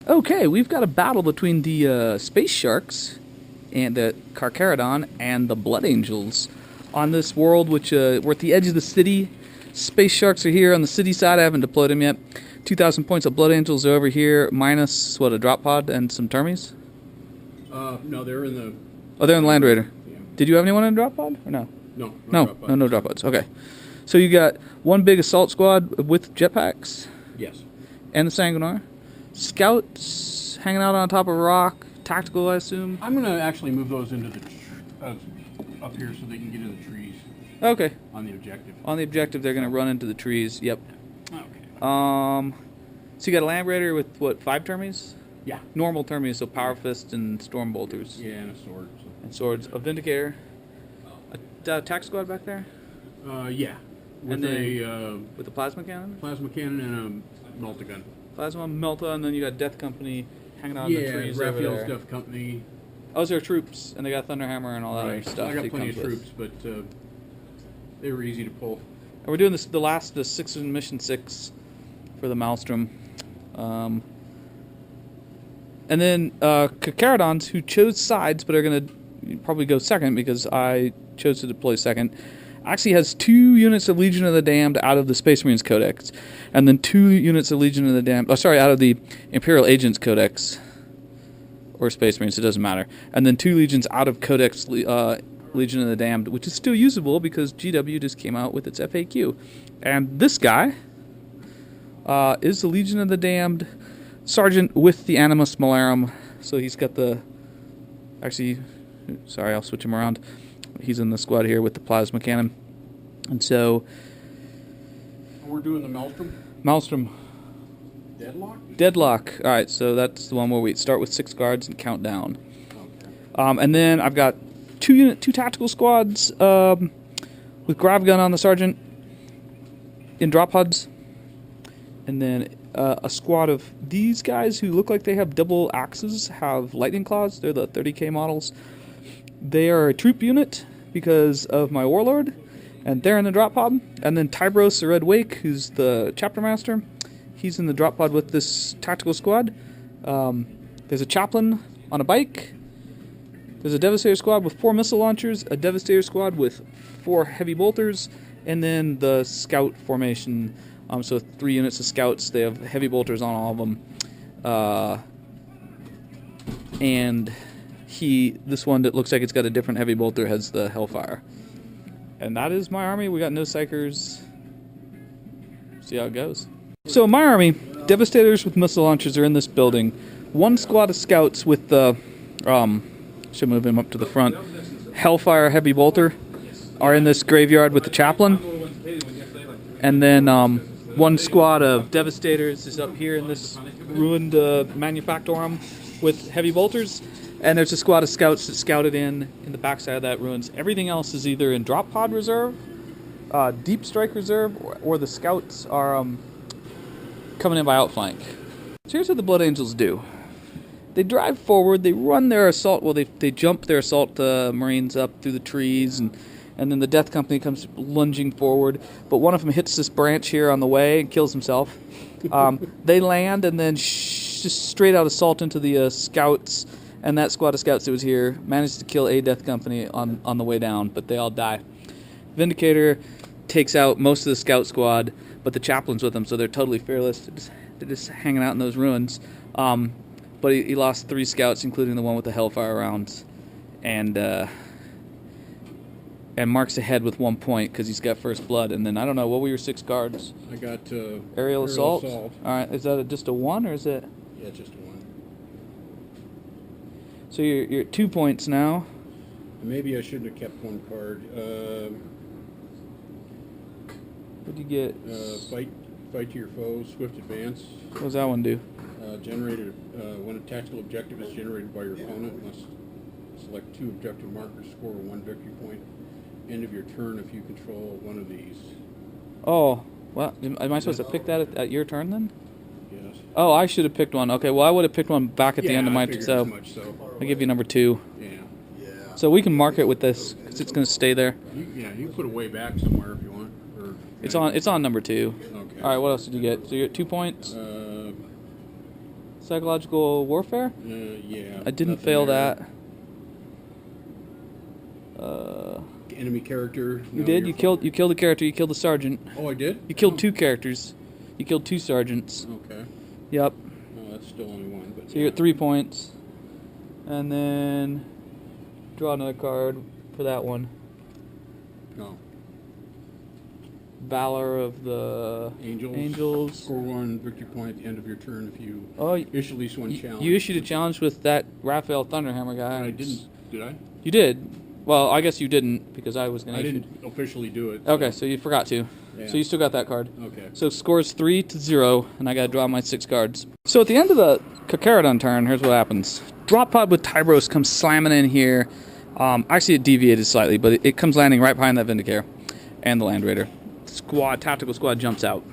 Okay, we've got a battle between the space sharks and the Carcharodon and the Blood Angels on this world, which we're at the edge of the city. Space sharks are here on the city side. I haven't deployed them yet. 2,000 points of Blood Angels are over here, minus what, a drop pod and some termies. No, they're in the. Oh, they're in the Land Raider. Yeah. Did you have anyone in drop pod or no? No. No drop pods. Okay, so you got one big assault squad with jetpacks. Yes. And the Sanguinar. Scouts hanging out on top of a rock. Tactical, I assume. I'm gonna actually move those into the up here so they can get in the trees. Okay. On the objective. On the objective, they're gonna run into the trees. Yep. Okay. So you got a Land Raider with what, 5 termies? Yeah. Normal termies, so Power Fist and Storm Bolters. Yeah, and a sword. So. And swords. A Vindicator. A attack squad back there. Yeah. With and then with a plasma cannon. Plasma cannon and a multi-gun. Plasma, Melta, and then you got Death Company hanging out in the trees over there. Raphael's Death Company. Oh, there are troops, and they got Thunderhammer and all that other stuff. I got plenty of troops, but they were easy to pull. And we're doing the 6 in Mission 6 for the Maelstrom. And then Carcharodons, who chose sides, but are going to probably go second because I chose to deploy second, actually has 2 units of Legion of the Damned out of the Space Marines Codex, and then 2 units of Legion of the Damned, out of the Imperial Agents Codex, or Space Marines, it doesn't matter, and then 2 legions out of Codex Legion of the Damned, which is still usable because GW just came out with its FAQ. And this guy is the Legion of the Damned Sergeant with the Animus Malarum, so he's got I'll switch him around. He's in the squad here with the plasma cannon. And so we're doing the Maelstrom? Maelstrom. Deadlock. All right, so that's the one where we start with 6 guards and count down. Okay. And then I've got 2 tactical squads with grav gun on the sergeant in drop pods. And then a squad of these guys who look like they have double axes have lightning claws. They're the 30k models. They are a troop unit because of my warlord, and they're in the drop pod. And then Tybros, the Red Wake, who's the chapter master, he's in the drop pod with this tactical squad. There's a chaplain on a bike. There's a Devastator squad with 4 missile launchers, a Devastator squad with 4 heavy bolters, and then the scout formation. So 3 units of scouts. They have heavy bolters on all of them. And this one that looks like it's got a different heavy bolter has the Hellfire. And that is my army. We got no psychers. See how it goes. So my army, Devastators with missile launchers are in this building. 1 squad of scouts with the, should move him up to the front, Hellfire heavy bolter are in this graveyard with the chaplain. And then 1 squad of Devastators is up here in this ruined manufactorum with heavy bolters. And there's a squad of scouts that scouted in the backside of that ruins. Everything else is either in drop pod reserve, deep strike reserve, or the scouts are coming in by outflank. So here's what the Blood Angels do. They drive forward, they run their assault, they jump their assault Marines up through the trees, and then the Death Company comes lunging forward, but one of them hits this branch here on the way and kills himself. They land and then just straight out assault into the scouts, and that squad of scouts that was here managed to kill a Death Company on the way down, but they all die. Vindicator takes out most of the scout squad, but the chaplain's with them, so they're totally fearless. They're just hanging out in those ruins. But he lost 3 scouts, including the one with the Hellfire rounds, and marks ahead with 1 point because he's got first blood. And then I don't know, what were your 6 guards? I got aerial assault. All right, is that just a 1 or is it? Yeah, just a 1. So you're at 2 points now. Maybe I shouldn't have kept 1 card. What'd you get? Fight to your foe, swift advance. What does that one do? Generated when a tactical objective is generated by your opponent, must select 2 objective markers, score 1 victory point. End of your turn if you control one of these. Oh, well, am I supposed to pick that at your turn then? Yes. Oh, I should have picked 1. Okay, well, I would have picked 1 back at the end of my turn. So I'll give you number 2. Yeah. So we can mark it with this because it's going to stay there. You can put it way back somewhere if you want. Or it's on number 2. Okay. All right, what else did you get? So you're at 2 points. Psychological warfare? Yeah. I didn't nothing fail there. that. Enemy character. You did. You killed a character. You killed the sergeant. Oh, I did? You killed 2 characters. You killed 2 sergeants. Okay. Yep. No, that's still only 1. But So you're at 3 points. And then draw another card for that one. No. Valor of the Angels. Score 1 victory point at the end of your turn if you Oh, issue at least 1 challenge. you issued a challenge with that Raphael Thunderhammer guy. I didn't. Did I? You did. Well, I guess you didn't because I was going to. I didn't officially do it. Okay, so you forgot to. Yeah. So you still got that card. Okay. So scores 3-0, and I got to draw my 6 cards. So at the end of the Kakarot turn, here's what happens. Drop pod with Tybros comes slamming in here. Actually, it deviated slightly, but it comes landing right behind that Vindicator and the Land Raider. Tactical squad jumps out.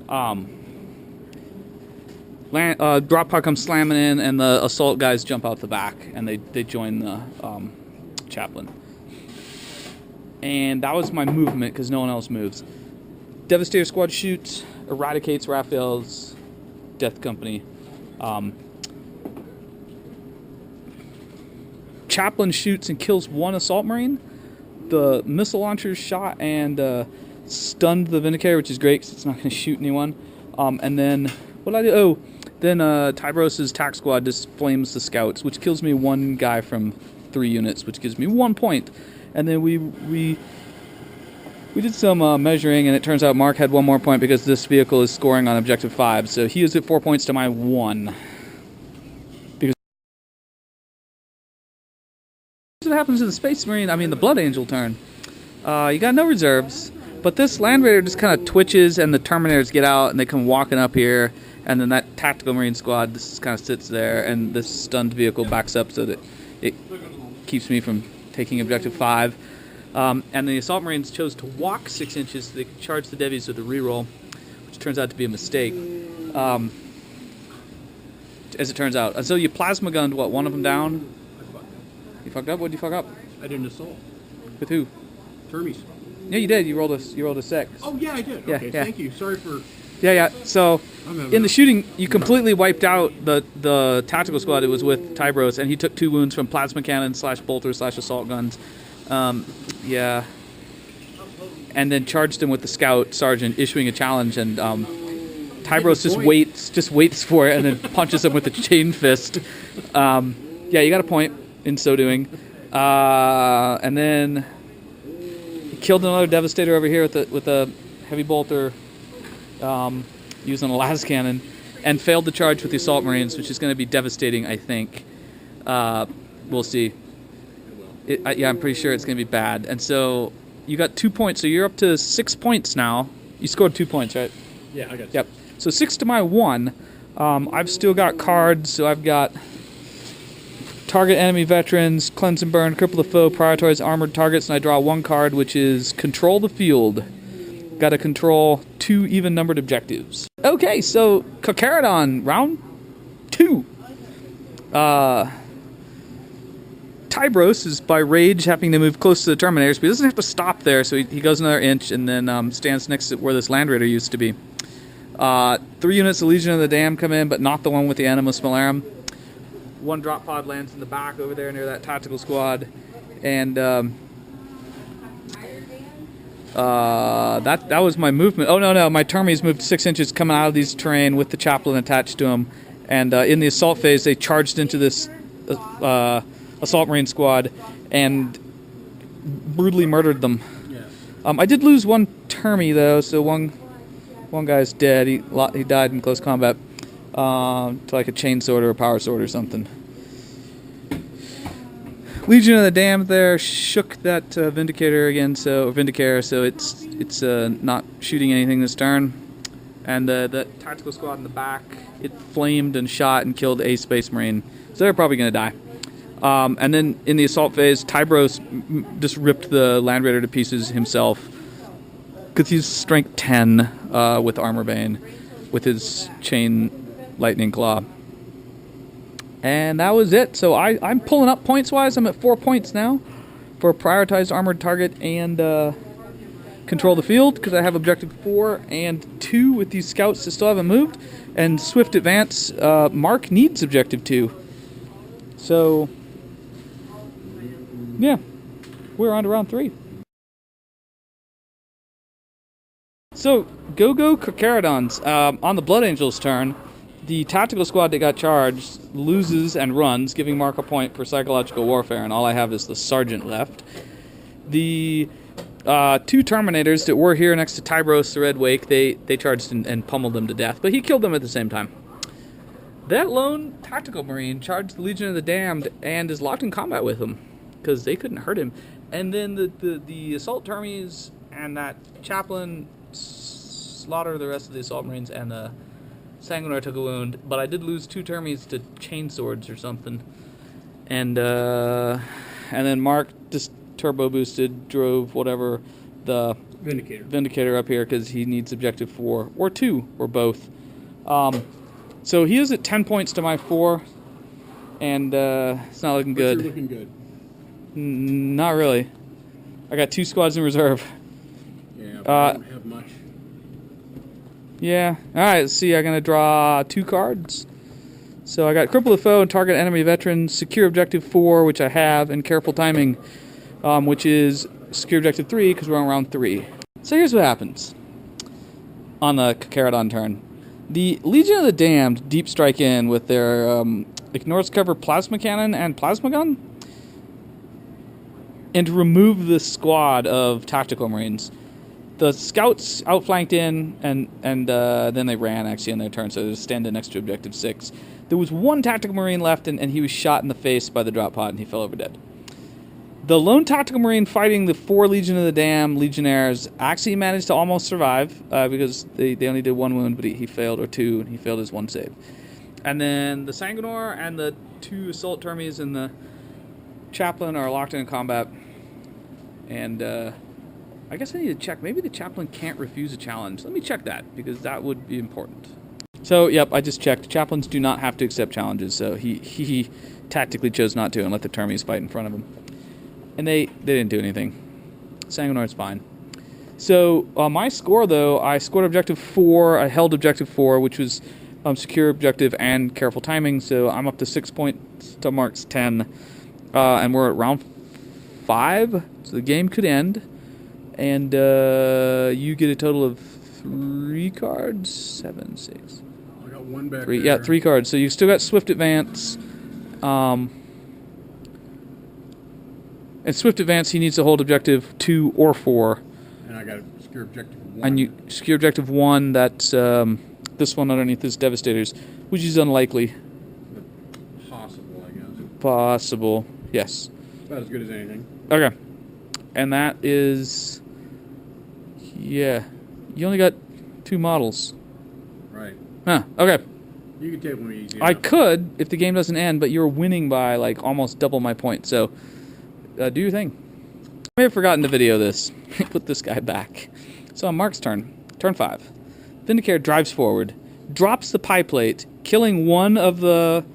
Drop pod comes slamming in, and the assault guys jump out the back, and they join the chaplain. And that was my movement because no one else moves. Devastator squad shoots, eradicates Raphael's death company. Chaplain shoots and kills 1 assault marine. The missile launcher shot and stunned the Vindicator, which is great because it's not going to shoot anyone. And then, what did I do? Oh, then Tybros' tac squad just flames the scouts, which kills me 1 guy from 3 units, which gives me 1 point. And then we did some measuring, and it turns out Mark had 1 more point because this vehicle is scoring on objective 5. So he is at 4 points to my 1. Because what happens to the Space Marine, the Blood Angel turn. You got no reserves, but this Land Raider just kind of twitches, and the Terminators get out, and they come walking up here, and then that Tactical Marine squad just kind of sits there, and this stunned vehicle backs up so that it keeps me from taking objective 5. And the Assault Marines chose to walk 6 inches so they could charge the Devies with a reroll, which turns out to be a mistake. As it turns out. And so you plasma gunned, what, 1 of them down? You fucked up? What did you fuck up? I did an assault. With who? Termies. Yeah, you did. You rolled a 6. Oh, yeah, I did. Yeah, Okay, yeah. Thank you. Sorry for... Yeah. So in the shooting, you completely wiped out the tactical squad. It was with Tybros, and he took 2 wounds from plasma cannon / bolter / assault guns. Yeah. And then charged him with the scout sergeant, issuing a challenge, and Tybros just waits for it, and then punches him with the chain fist. Yeah, you got a point in so doing. And then he killed another Devastator over here with a heavy bolter. Using a las cannon, and failed the charge with the Assault Marines, which is going to be devastating, I think. We'll see. Yeah, I'm pretty sure it's going to be bad. And so you got 2 points, so you're up to 6 points now. You scored 2 points, right? Yeah, I got it. Yep. So 6 to my 1. I've still got cards, so I've got target enemy veterans, cleanse and burn, cripple the foe, prioritize armored targets, and I draw 1 card, which is control the field. Got to control 2 even-numbered objectives. Okay, so Kakarot round 2. Tybros is by rage having to move close to the Terminators, but he doesn't have to stop there, so he goes another inch and then stands next to where this Land Raider used to be. 3 units of Legion of the Damned come in, but not the one with the Animus Malarum. 1 drop pod lands in the back over there near that tactical squad, and that was my movement. Oh no, my Termies moved 6 inches coming out of these terrain with the chaplain attached to them, and in the assault phase they charged into this Assault Marine squad and brutally murdered them. Yeah. I did lose 1 Termie though, so one guy's dead. He died in close combat to like a chain sword or a power sword or something. Legion of the Damned there shook that Vindicator, so it's not shooting anything this turn. And the tactical squad in the back, it flamed and shot and killed a Space Marine, so they're probably going to die. And then in the assault phase, Tybros just ripped the Land Raider to pieces himself because he's strength 10 with Armor Bane with his chain lightning claw. And that was it. So I'm pulling up points-wise. I'm at 4 points now for a prioritized armored target and control the field because I have objective 4 and 2 with these scouts that still haven't moved. And swift advance, Mark needs objective 2. So, yeah, we're on to round 3. So, Go-Go Carcharodons. On the Blood Angels' turn, the tactical squad that got charged loses and runs, giving Mark a point for psychological warfare, and all I have is the sergeant left. The 2 Terminators that were here next to Tybros the Red Wake, they charged and pummeled them to death, but he killed them at the same time. That lone tactical marine charged the Legion of the Damned and is locked in combat with them because they couldn't hurt him. And then the assault termies and that chaplain slaughter the rest of the assault marines, and the Sanguinar took a wound, but I did lose 2 termies to chain swords or something. And then Mark just turbo boosted, drove whatever the Vindicator up here because he needs objective 4 or 2 or both. So he is at 10 points to my 4, and it's not looking good. You're looking good. Not really. I got 2 squads in reserve. Yeah, but I don't have much. Yeah. All right. Let's see. I'm gonna draw 2 cards. So I got cripple the foe and target enemy veterans, secure objective 4, which I have, and careful timing, which is secure objective 3 because we're on round 3. So here's what happens on the Carcharodon turn. The Legion of the Damned deep strike in with their ignores cover plasma cannon and plasma gun, and remove the squad of tactical marines. The scouts outflanked in, and then they ran actually on their turn, so they just standing next to objective 6. There was 1 tactical marine left, and he was shot in the face by the drop pod, and he fell over dead. The lone tactical marine fighting the 4 Legion of the Damned Legionnaires actually managed to almost survive because they only did 1 wound, but he failed, or 2, and he failed his 1 save. And then the Sanguinar and the 2 assault termies and the chaplain are locked in combat. And I guess I need to check. Maybe the chaplain can't refuse a challenge. Let me check that, because that would be important. So, yep, I just checked. Chaplains do not have to accept challenges, so he tactically chose not to and let the termies fight in front of him. And they didn't do anything. Sanguinar's fine. So, on my score, though, I scored objective 4. I held objective 4, which was secure objective and careful timing, so I'm up to 6 points to Mark's 10. And we're at round 5, so the game could end. And you get a total of 3 cards? 7, 6. I got 1 back 3, there. yeah, 3 cards. So you still got swift advance. And swift advance, he needs to hold objective 2 or 4. And I got a secure objective 1. And you secure objective 1, that's this one underneath this Devastators, which is unlikely. Possible, I guess. Possible, yes. About as good as anything. Okay. And that is... Yeah. You only got 2 models. Right. Huh, okay. You can take one easy. I could if the game doesn't end, but you're winning by like almost double my points, so do your thing. I may have forgotten to video this. Put this guy back. So on Mark's turn, turn 5. Vindicator drives forward, drops the pie plate, killing 1 of the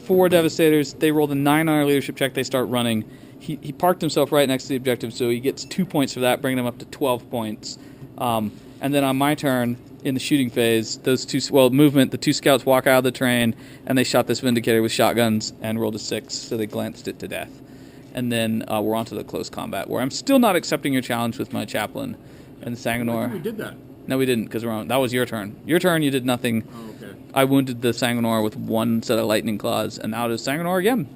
4 Devastators. They roll the 9 on our leadership check. They start running. He parked himself right next to the objective, so he gets 2 points for that, bringing him up to 12 points. And then on my turn, in the shooting phase, movement, the 2 scouts walk out of the train, and they shot this Vindicator with shotguns and rolled a 6, so they glanced it to death. And then we're on to the close combat, where I'm still not accepting your challenge with my chaplain and the Sanguinar. We did that. No, we didn't, because that was your turn. Your turn, you did nothing. Oh, okay. I wounded the Sanguinar with 1 set of lightning claws, and now it is Sanguinar again.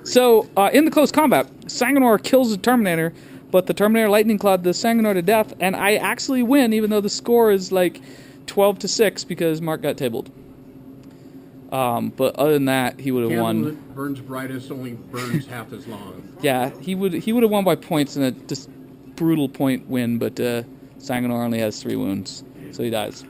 So, in the close combat, Sanguinar kills the Terminator, but the Terminator lightning clawed the Sanguinar to death, and I actually win, even though the score is like 12-6 because Mark got tabled. But other than that, he would have won. Candle that burns brightest only burns half as long. Yeah, he would have won by points in a just brutal point win, but Sanguinar only has 3 wounds, so he dies.